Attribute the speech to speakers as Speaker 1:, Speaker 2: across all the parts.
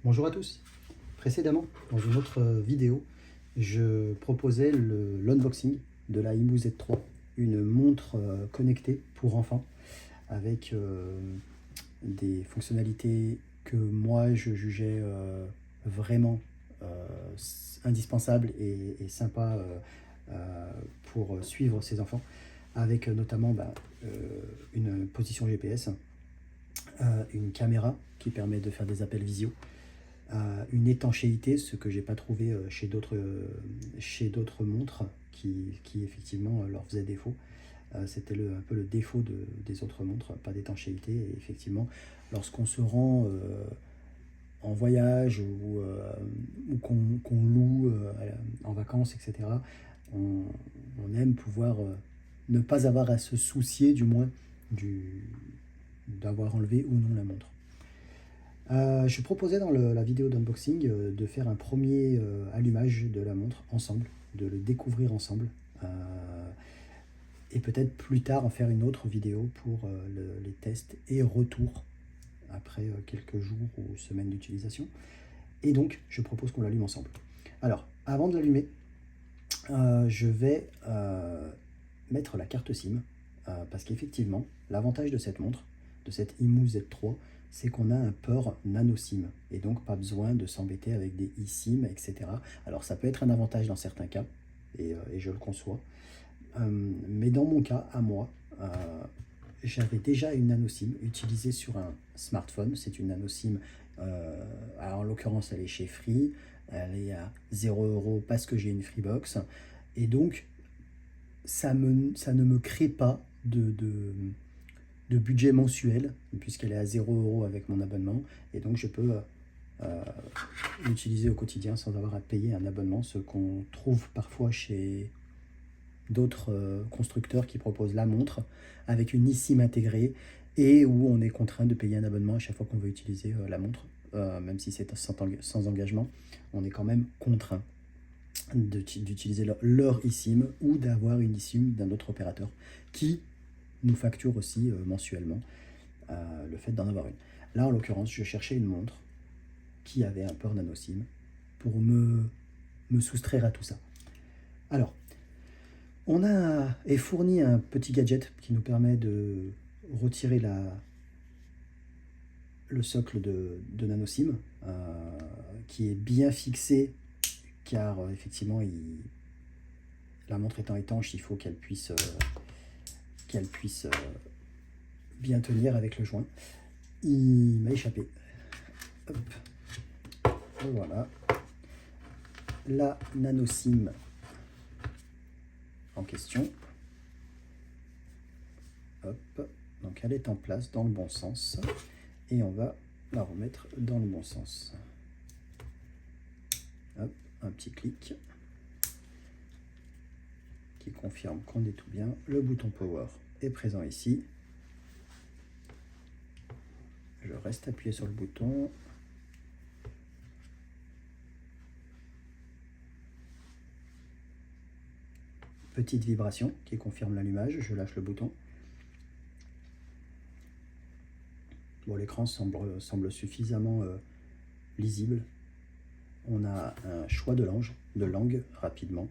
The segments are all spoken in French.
Speaker 1: Bonjour à tous. Précédemment, dans une autre vidéo, je proposais l'unboxing de la Imu Z3, une montre connectée pour enfants avec des fonctionnalités que moi je jugeais vraiment euh, indispensables et sympas pour suivre ces enfants, avec notamment une position GPS, une caméra qui permet de faire des appels visio, une étanchéité, ce que j'ai pas trouvé chez d'autres montres qui effectivement leur faisaient défaut. C'était un peu le défaut des autres montres, pas d'étanchéité. Et effectivement, lorsqu'on se rend en voyage ou qu'on loue en vacances, etc., on aime pouvoir ne pas avoir à se soucier du moins d'avoir enlevé ou non la montre. Je proposais dans la vidéo d'unboxing de faire un premier allumage de la montre ensemble, de le découvrir ensemble, et peut-être plus tard en faire une autre vidéo pour les tests et retours après quelques jours ou semaines d'utilisation. Et donc, je propose qu'on l'allume ensemble. Alors, avant de l'allumer, je vais mettre la carte SIM, parce qu'effectivement, l'avantage de cette montre, de cette Imu Z3, c'est qu'on a un port nano SIM, et donc pas besoin de s'embêter avec des eSIM, etc. Alors ça peut être un avantage dans certains cas, et je le conçois, mais dans mon cas, à moi, j'avais déjà une nano SIM utilisée sur un smartphone. C'est une nano SIM, alors en l'occurrence elle est chez Free, elle est à 0 € parce que j'ai une Freebox, et donc ça ne me crée pas de budget mensuel, puisqu'elle est à 0 € avec mon abonnement, et donc je peux l'utiliser au quotidien sans avoir à payer un abonnement, ce qu'on trouve parfois chez d'autres constructeurs qui proposent la montre avec une eSIM intégrée et où on est contraint de payer un abonnement à chaque fois qu'on veut utiliser la montre, même si c'est sans engagement, on est quand même contraint d'utiliser leur eSIM ou d'avoir une eSIM d'un autre opérateur qui nous facture aussi mensuellement le fait d'en avoir une. Là, en l'occurrence, je cherchais une montre qui avait un port nano SIM pour me soustraire à tout ça. Alors, on a fourni un petit gadget qui nous permet de retirer le socle de nano SIM, qui est bien fixé car effectivement la montre étant étanche, il faut qu'elle puisse bien tenir avec le joint. Il m'a échappé. Hop. Et voilà. La nano SIM en question. Hop. Donc elle est en place dans le bon sens. Et on va la remettre dans le bon sens. Hop, un petit clic qui confirme qu'on est tout bien. Le bouton Power est présent ici. Je reste appuyé sur le bouton. Petite vibration qui confirme l'allumage. Je lâche le bouton. Bon, l'écran semble suffisamment lisible. On a un choix de langue rapidement.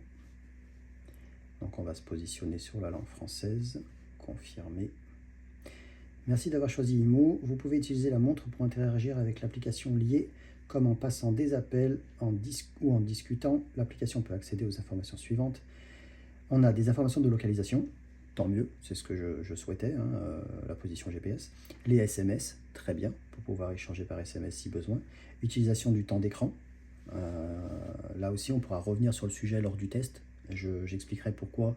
Speaker 1: Donc on va se positionner sur la langue française. Confirmer. Merci d'avoir choisi Imu. Vous pouvez utiliser la montre pour interagir avec l'application liée, comme en passant des appels ou en discutant. L'application peut accéder aux informations suivantes. On a des informations de localisation, tant mieux, c'est ce que je souhaitais, la position GPS. Les SMS, très bien, pour pouvoir échanger par SMS si besoin. Utilisation du temps d'écran. Là aussi, on pourra revenir sur le sujet lors du test. J'expliquerai pourquoi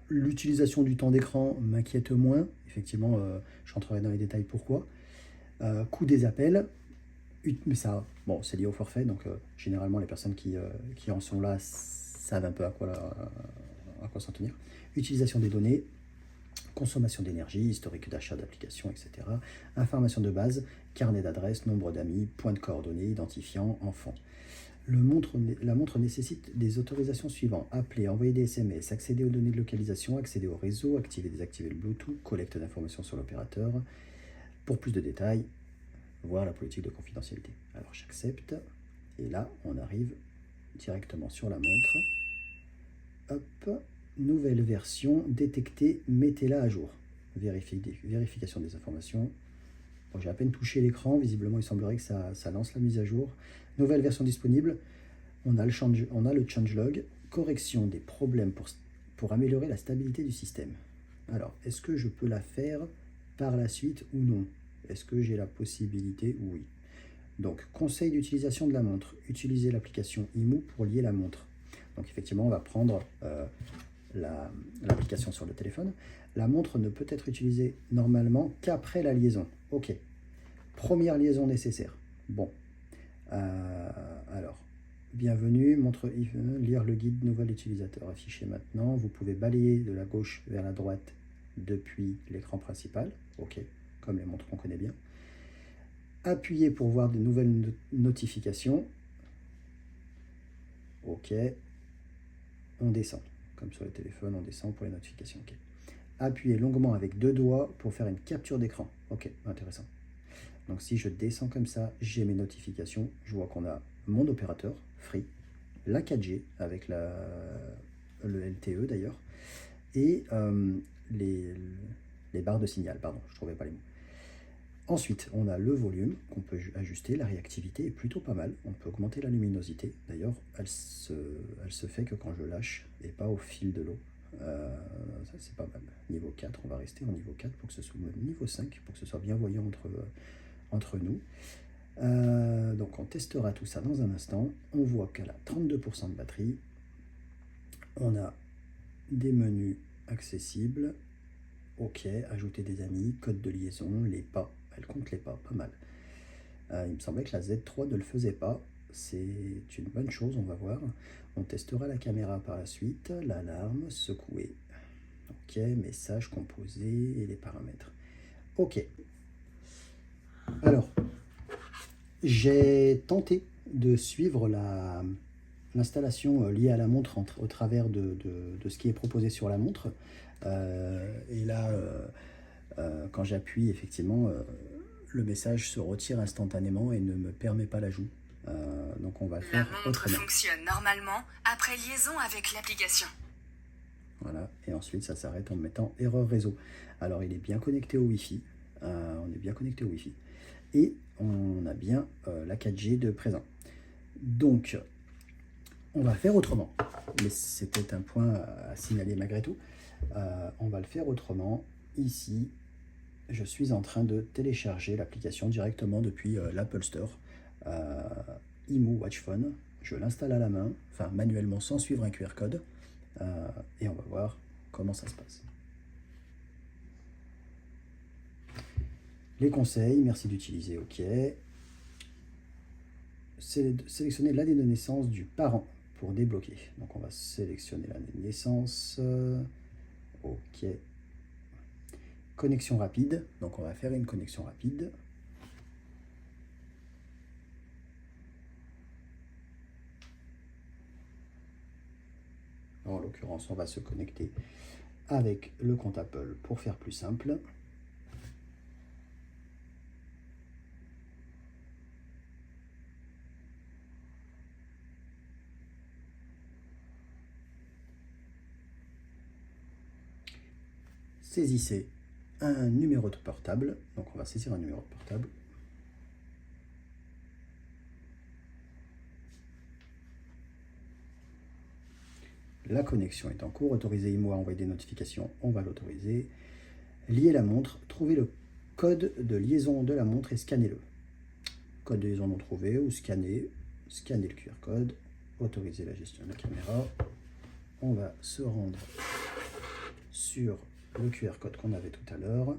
Speaker 1: l'utilisation du temps d'écran m'inquiète moins. Effectivement, je rentrerai dans les détails pourquoi. Coût des appels, mais ça, bon, c'est lié au forfait, donc généralement les personnes qui en sont là savent un peu à quoi s'en tenir. Utilisation des données, consommation d'énergie, historique d'achat d'applications, etc. Information de base, carnet d'adresse, nombre d'amis, point de coordonnées, identifiant, enfant. La montre nécessite des autorisations suivantes: appeler, envoyer des SMS, accéder aux données de localisation, accéder au réseau, activer et désactiver le Bluetooth, collecte d'informations sur l'opérateur. Pour plus de détails, voir la politique de confidentialité. Alors j'accepte, et là on arrive directement sur la montre. Hop, nouvelle version détectée, mettez-la à jour. Vérification des informations. Bon, j'ai à peine touché l'écran, visiblement il semblerait que ça lance la mise à jour. Nouvelle version disponible, on a le changelog, correction des problèmes pour améliorer la stabilité du système. Alors, est-ce que je peux la faire par la suite ou non? Est-ce que j'ai la possibilité? Oui. Donc, conseil d'utilisation de la montre. Utilisez l'application IMU pour lier la montre. Donc, effectivement, on va prendre l'application sur le téléphone. La montre ne peut être utilisée normalement qu'après la liaison. Ok. Première liaison nécessaire. Bon. Alors, bienvenue, montre lire le guide nouvel utilisateur affiché maintenant. Vous pouvez balayer de la gauche vers la droite depuis l'écran principal. Ok, comme les montres qu'on connaît bien. Appuyez pour voir de nouvelles notifications. Ok. On descend. Comme sur le téléphone, on descend pour les notifications. Ok. Appuyez longuement avec 2 doigts pour faire une capture d'écran. Ok, intéressant. Donc si je descends comme ça, j'ai mes notifications. Je vois qu'on a mon opérateur, Free, la 4G avec le LTE d'ailleurs, et les barres de signal, pardon, je ne trouvais pas les mots. Ensuite, on a le volume qu'on peut ajuster, la réactivité est plutôt pas mal. On peut augmenter la luminosité. D'ailleurs, elle se fait que quand je lâche et pas au fil de l'eau. Ça, c'est pas mal. Niveau 4, on va rester au niveau 4 pour que ce soit niveau 5, pour que ce soit bien voyant entre nous. Donc, on testera tout ça dans un instant. On voit qu'elle a 32% de batterie. On a des menus accessibles. Ok, ajouter des amis, code de liaison, les pas. Elle compte les pas, pas mal. Il me semblait que la Z3 ne le faisait pas. C'est une bonne chose, on va voir. On testera la caméra par la suite. L'alarme, secouer. Ok, message composé et les paramètres. Ok. Alors, j'ai tenté de suivre l'installation liée à la montre au travers de ce qui est proposé sur la montre. Et là, quand j'appuie, effectivement, le message se retire instantanément et ne me permet pas l'ajout. Donc on va faire autrement.
Speaker 2: La montre fonctionne normalement après liaison avec l'application.
Speaker 1: Voilà, et ensuite ça s'arrête en mettant erreur réseau. Alors il est bien connecté au Wi-Fi. On est bien connecté au Wi-Fi. Et on a bien la 4G de présent. Donc, on va faire autrement. Mais c'était un point à signaler malgré tout. On va le faire autrement. Ici, je suis en train de télécharger l'application directement depuis l'Apple Store. IMU Watch Phone. Je l'installe à la main, enfin manuellement sans suivre un QR code. Et on va voir comment ça se passe. Les conseils, merci d'utiliser OK. Sélectionner l'année de naissance du parent pour débloquer. Donc on va sélectionner l'année de naissance. OK. Connexion rapide. Donc on va faire une connexion rapide. En l'occurrence, on va se connecter avec le compte Apple pour faire plus simple. Saisissez un numéro de portable. Donc on va saisir un numéro de portable. La connexion est en cours. Autorisez-moi à envoyer des notifications. On va l'autoriser. Lier la montre. Trouvez le code de liaison de la montre et scannez-le. Code de liaison non trouvé ou scanner. Scanner le QR code. Autoriser la gestion de la caméra. On va se rendre sur le QR code qu'on avait tout à l'heure.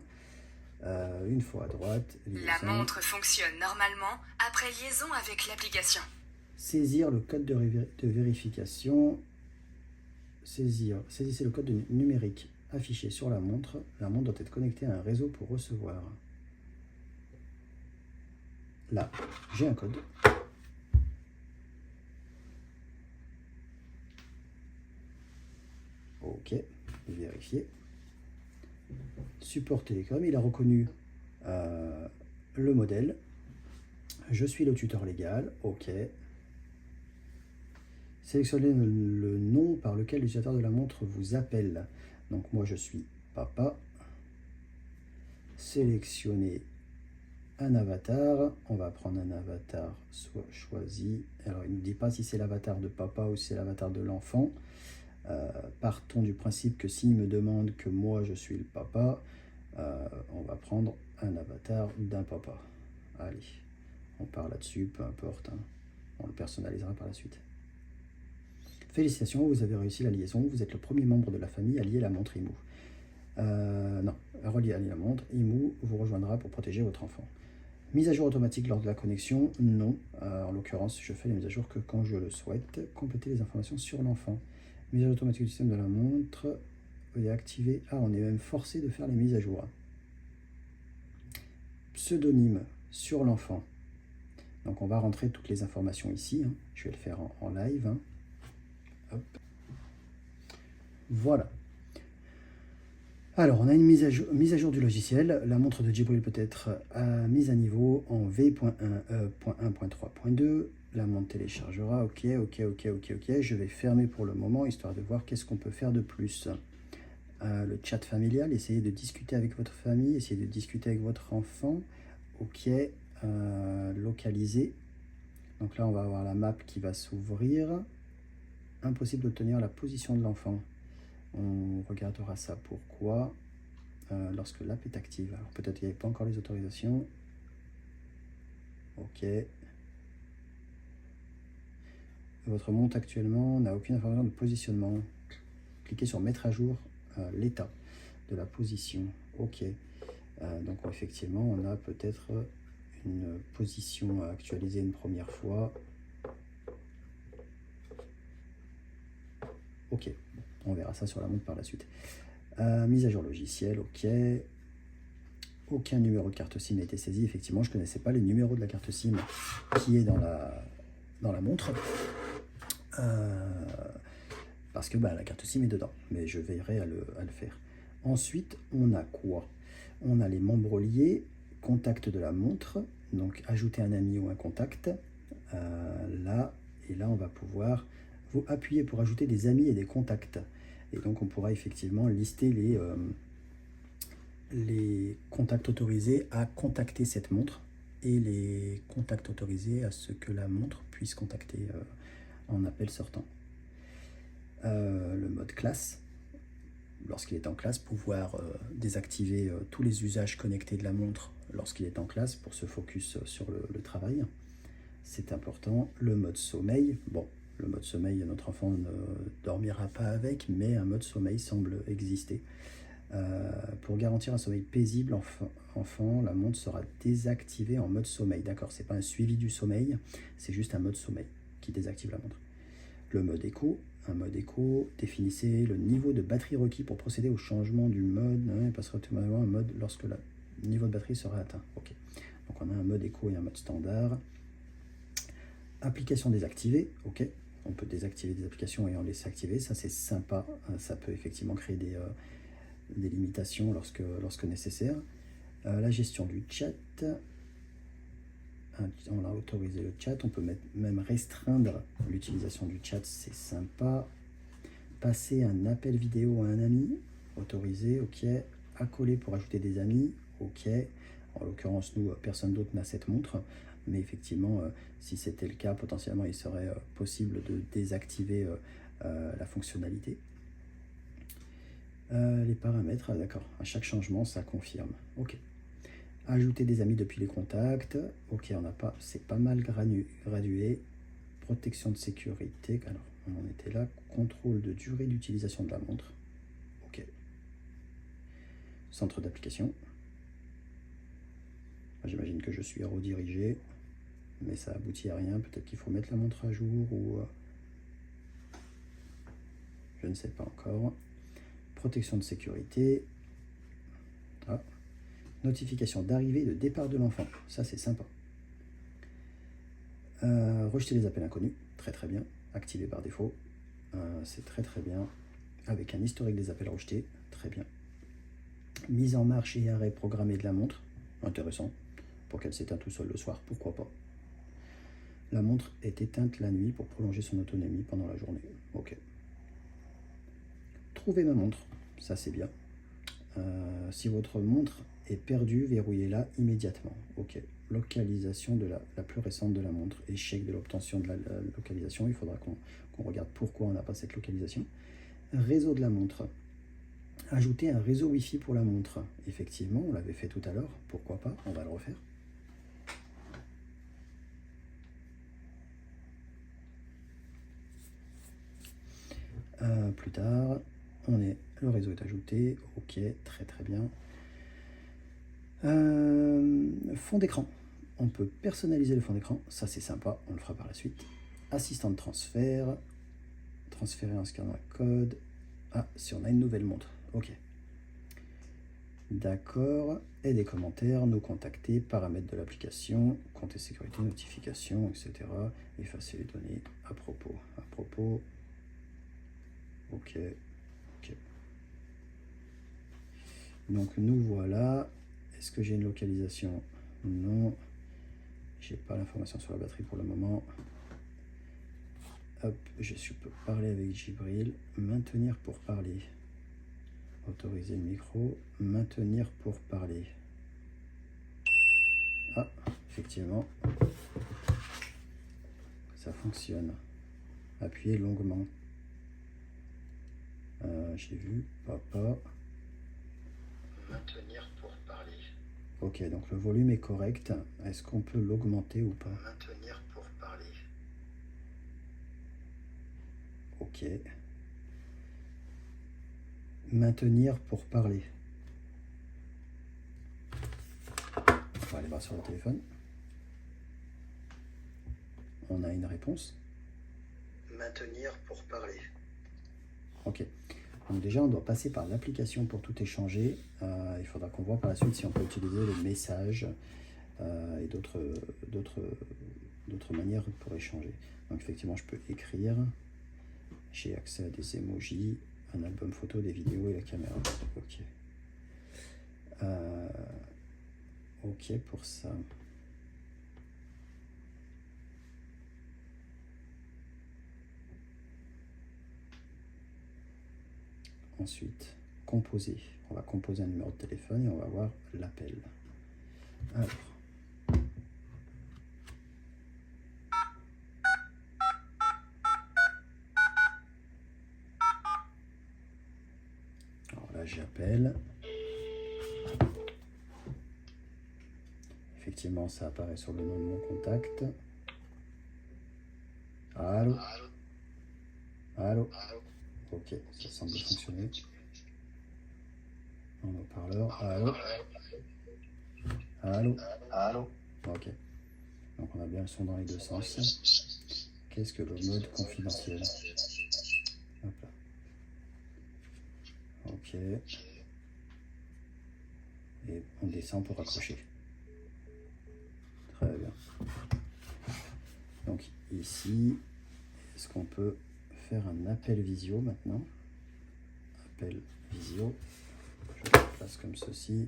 Speaker 1: Une fois à droite.
Speaker 2: Liaison. La montre fonctionne normalement après liaison avec l'application.
Speaker 1: Saisir le code de vérification. Saisissez le code numérique affiché sur la montre. La montre doit être connectée à un réseau pour recevoir. Là, j'ai un code. OK, vérifier. Support Télécom, il a reconnu le modèle. Je suis le tuteur légal, ok. Sélectionnez le nom par lequel l'utilisateur de la montre vous appelle. Donc moi je suis papa. Sélectionnez un avatar. On va prendre un avatar soit choisi. Alors il ne nous dit pas si c'est l'avatar de papa ou si c'est l'avatar de l'enfant. Partons du principe que s'il me demande que moi je suis le papa, on va prendre un avatar d'un papa. Allez, on part là-dessus, peu importe. Hein. On le personnalisera par la suite. Félicitations, vous avez réussi la liaison. Vous êtes le premier membre de la famille à lier la montre IMU. Non, relier à la montre, IMU vous rejoindra pour protéger votre enfant. Mise à jour automatique lors de la connexion, non. En l'occurrence, je fais les mises à jour que quand je le souhaite. Compléter les informations sur l'enfant. Mise à jour automatique du système de la montre est activée. Ah, on est même forcé de faire les mises à jour. Pseudonyme sur l'enfant. Donc on va rentrer toutes les informations ici. Hein. Je vais le faire en live. Hein. Hop. Voilà. Alors, on a une mise à jour du logiciel. La montre de Djibril peut être mise à niveau en V.1.1.3.2. La montre téléchargera. Ok. Je vais fermer pour le moment, histoire de voir qu'est-ce qu'on peut faire de plus. Le chat familial, essayez de discuter avec votre famille, essayez de discuter avec votre enfant. Ok. Localiser. Donc là, on va avoir la map qui va s'ouvrir. Impossible d'obtenir la position de l'enfant. On regardera ça pourquoi lorsque l'app est active. Alors peut-être qu'il n'y avait pas encore les autorisations. Ok. Votre montre actuellement n'a aucune information de positionnement. Cliquez sur mettre à jour l'état de la position. Ok. Donc effectivement, on a peut-être une position à actualiser une première fois. Ok. On verra ça sur la montre par la suite. Mise à jour logiciel, ok. Aucun numéro de carte SIM n'a été saisi. Effectivement, je ne connaissais pas les numéros de la carte SIM qui est dans la montre. Parce que la carte SIM est dedans. Mais je veillerai à le faire. Ensuite, on a quoi? On a les membres liés, contact de la montre. Donc, ajouter un ami ou un contact. Là, et là, on va pouvoir appuyer pour ajouter des amis et des contacts. Et donc, on pourra effectivement lister les contacts autorisés à contacter cette montre et les contacts autorisés à ce que la montre puisse contacter en appel sortant. Le mode classe, lorsqu'il est en classe, pouvoir désactiver tous les usages connectés de la montre lorsqu'il est en classe pour se focus sur le travail. C'est important. Le mode sommeil, bon, le mode sommeil, notre enfant ne dormira pas avec, mais un mode sommeil semble exister. Pour garantir un sommeil paisible enfant, la montre sera désactivée en mode sommeil. D'accord, c'est pas un suivi du sommeil, c'est juste un mode sommeil qui désactive la montre. Le mode écho, un mode écho, définissez le niveau de batterie requis pour procéder au changement du mode. Il passera automatiquement un mode lorsque le niveau de batterie sera atteint. Ok, donc on a un mode écho et un mode standard. Application désactivée, ok. On peut désactiver des applications et en laisser activer, ça c'est sympa. Ça peut effectivement créer des limitations lorsque nécessaire. La gestion du chat, on a autorisé le chat, on peut même restreindre l'utilisation du chat, c'est sympa. Passer un appel vidéo à un ami, autorisé, ok. Accoler pour ajouter des amis, ok. En l'occurrence, nous, personne d'autre n'a cette montre, mais effectivement, si c'était le cas, potentiellement, il serait possible de désactiver la fonctionnalité. Les paramètres, d'accord, à chaque changement, ça confirme, ok. Ajouter des amis depuis les contacts, ok, on n'a pas, c'est pas mal gradué. Protection de sécurité, alors on en était là. Contrôle de durée d'utilisation de la montre, ok. Centre d'application. J'imagine que je suis redirigé, mais ça aboutit à rien. Peut-être qu'il faut mettre la montre à jour ou je ne sais pas encore. Protection de sécurité. Ah. Notification d'arrivée et de départ de l'enfant. Ça, c'est sympa. Rejeter les appels inconnus. Très très bien. Activé par défaut. C'est très très bien. Avec un historique des appels rejetés. Très bien. Mise en marche et arrêt programmé de la montre. Intéressant. Pour qu'elle s'éteint tout seul le soir. Pourquoi pas. La montre est éteinte la nuit pour prolonger son autonomie pendant la journée. Ok. Trouver ma montre, ça c'est bien. Si votre montre est perdue, verrouillez-la immédiatement. Ok. Localisation de la plus récente de la montre. Échec de l'obtention de la localisation. Il faudra qu'on regarde pourquoi on n'a pas cette localisation. Réseau de la montre. Ajouter un réseau Wi-Fi pour la montre. Effectivement, on l'avait fait tout à l'heure. Pourquoi pas? On va le refaire. Plus tard, le réseau est ajouté. Ok, très très bien. Fond d'écran. On peut personnaliser le fond d'écran. Ça c'est sympa, on le fera par la suite. Assistant de transfert. Transférer un scanner code. Ah, si on a une nouvelle montre. Ok. D'accord. Et des commentaires, nous contacter, paramètres de l'application, compte et sécurité, notification, etc. Effacer les données à propos. À propos. Ok. Ok. Donc nous voilà. Est-ce que j'ai une localisation? Non. J'ai pas l'information sur la batterie pour le moment. Hop, je peux parler avec Jibril. Maintenir pour parler. Autoriser le micro. Maintenir pour parler. Ah, effectivement. Ça fonctionne. Appuyez longuement. J'ai vu. Papa. Maintenir pour parler. Ok, donc le volume est correct. Est-ce qu'on peut l'augmenter ou pas? Maintenir pour parler. Ok. Maintenir pour parler. On va aller voir sur le téléphone. On a une réponse. Maintenir pour parler. Ok. Donc déjà, on doit passer par l'application pour tout échanger. Il faudra qu'on voit par la suite si on peut utiliser le message et d'autres manières pour échanger. Donc effectivement, je peux écrire. J'ai accès à des emojis, un album photo, des vidéos et la caméra. Ok. Ok pour ça. Ensuite, composer. On va composer un numéro de téléphone et on va voir l'appel. Alors. Alors là, j'appelle. Effectivement, ça apparaît sur le nom de mon contact. Allô? Allô? Ok, ça semble fonctionner. En haut-parleur. Allô? Allô? Allô? Ok. Donc on a bien le son dans les deux sens. Qu'est-ce que le mode confidentiel? Hop là. Ok. Et on descend pour raccrocher. Très bien. Donc ici, est-ce qu'on peut faire un appel visio maintenant? Appel visio. Je le place comme ceci.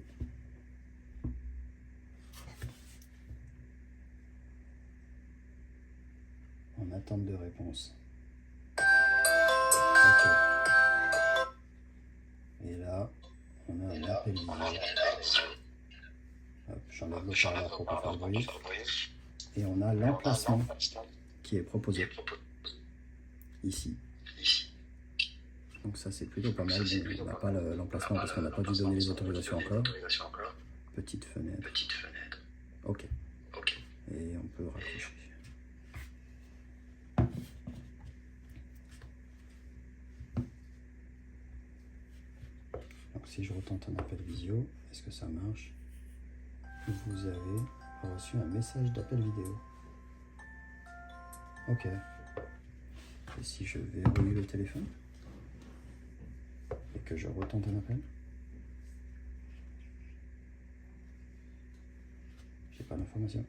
Speaker 1: En attente de réponse. Ok. Et là, on a un appel visio. J'enlève le parleur pour pas faire de bruit. Et on a l'emplacement qui est proposé ici. Donc ça c'est plutôt pas mal. On n'a pas l'emplacement parce qu'on n'a pas dû donner les autorisations encore. Petite fenêtre. Ok. Et on peut raccrocher. Donc si je retente un appel visio, est-ce que ça marche? Vous avez reçu un message d'appel vidéo. Ok. Et si je verrouille le téléphone et que je retente un appel, j'ai pas d'information.